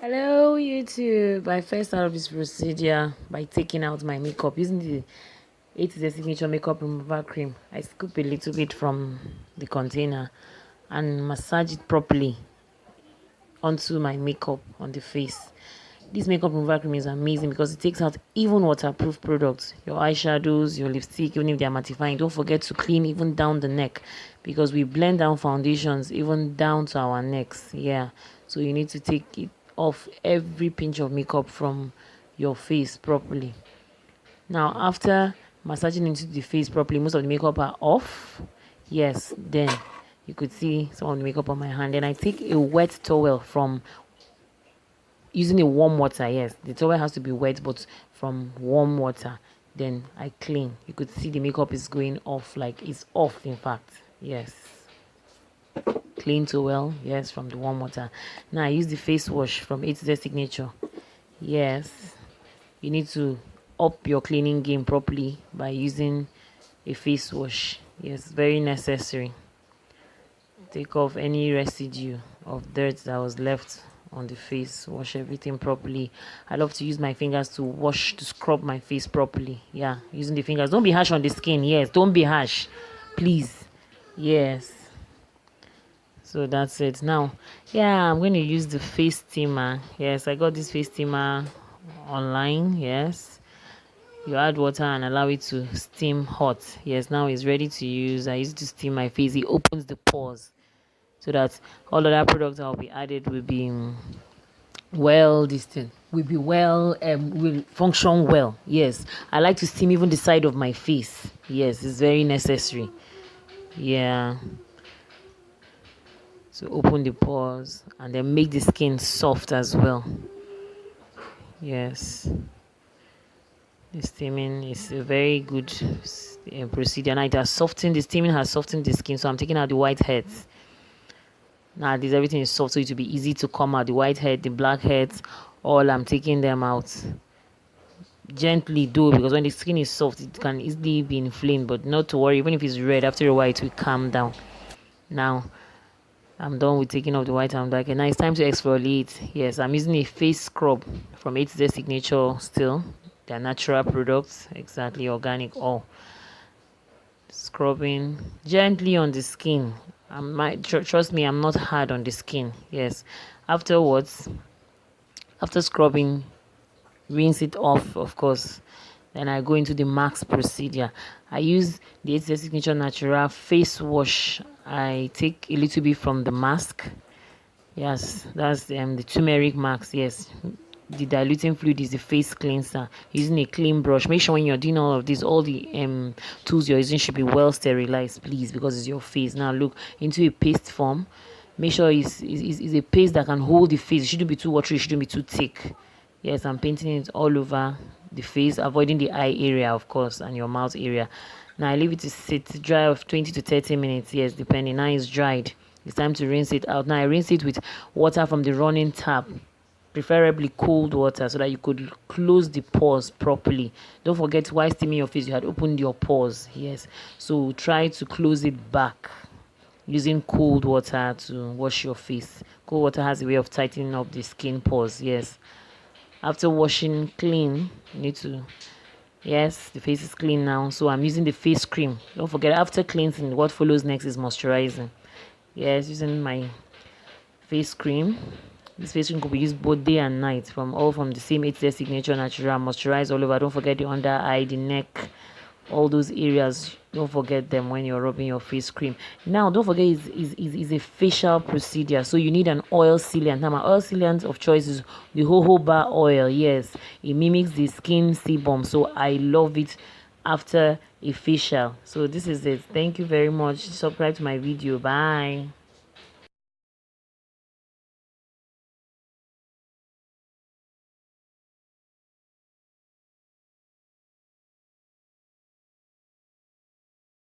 Hello YouTube. I first started this procedure by taking out my makeup using the A2Z Signature Makeup Remover Cream. I scoop a little bit from the container and massage it properly onto my makeup on the face. This makeup remover cream is amazing because it takes out even waterproof products, your eyeshadows, your lipstick, even if they are mattifying. Don't forget to clean even down the neck because we blend down foundations even down to our necks. Yeah, so you need to take it off every pinch of makeup from your face properly. Now after massaging into the face properly, most of the makeup are off. Yes, then you could see some of the makeup on my hand. Then I take a wet towel from using a warm water. Yes, the towel has to be wet, but from warm water. Then I clean. You could see the makeup is going off, like it's off in fact. Yes, clean towel. Yes, from the warm water. Now I use the face wash from A2Z Signature. Yes, you need to up your cleaning game properly by using a face wash. Yes, very necessary. Take off any residue of dirt that was left on the face. Wash everything properly. I love to use my fingers to scrub my face properly. Yeah, using the fingers. Don't be harsh on the skin. Yes, don't be harsh, please. Yes, so that's it. Now, yeah, I'm going to use the face steamer. Yes, I got this face steamer online. Yes, you add water and allow it to steam hot. Yes, now it's ready to use. I use it to steam my face. It opens the pores so that all other products that will be added will be well distant, will be well, will function well. Yes, I like to steam even the side of my face. Yes, it's very necessary. Yeah, to open the pores and then make the skin soft as well. Yes, the steaming is a very good procedure, and it has softened, the steaming has softened the skin, so I'm taking out the white heads. Now this everything is soft, so it will be easy to come out. The white head, the black heads, all I'm taking them out gently though, because when the skin is soft it can easily be inflamed, but not to worry. Even if it's red, after a while it will calm down. Now I'm done with taking off the white and black, and now it's time to exfoliate. Yes, I'm using a face scrub from A2Z Signature. Still, they're natural products, exactly organic. All scrubbing gently on the skin. Trust me, I'm not hard on the skin. Yes, afterwards, after scrubbing, rinse it off, of course. Then I go into the mask procedure. I use the A2Z Signature Natural face wash. I take a little bit from the mask. Yes, that's the turmeric mask. Yes, the diluting fluid is the face cleanser. Using a clean brush. Make sure when you're doing all of this, all the tools you're using should be well sterilized, please, because it's your face. Now look into a paste form. Make sure it's a paste that can hold the face. It shouldn't be too watery, it shouldn't be too thick. Yes, I'm painting it all over the face, avoiding the eye area, of course, and your mouth area. Now I leave it to sit dry of 20 to 30 minutes. Yes, depending. Now it's dried. It's time to rinse it out. Now I rinse it with water from the running tap, preferably cold water, so that you could close the pores properly. Don't forget, while steaming your face, you had opened your pores. Yes, so try to close it back using cold water to wash your face. Cold water has a way of tightening up the skin pores. Yes, after washing clean, you need to, yes, the face is clean now, so I'm using the face cream. Don't forget, after cleansing, what follows next is moisturizing. Yes, using my face cream. This face cream could be used both day and night, from the same A2Z Signature Natural. Moisturize all over. Don't forget the under eye, the neck, all those areas. Don't forget them when you're rubbing your face cream. Now don't forget is a facial procedure, so you need an oil sealant. Now my oil sealant of choice is the jojoba oil. Yes, it mimics the skin sebum, so I love it after a facial. So this is it. Thank you very much. Subscribe to my video. Bye.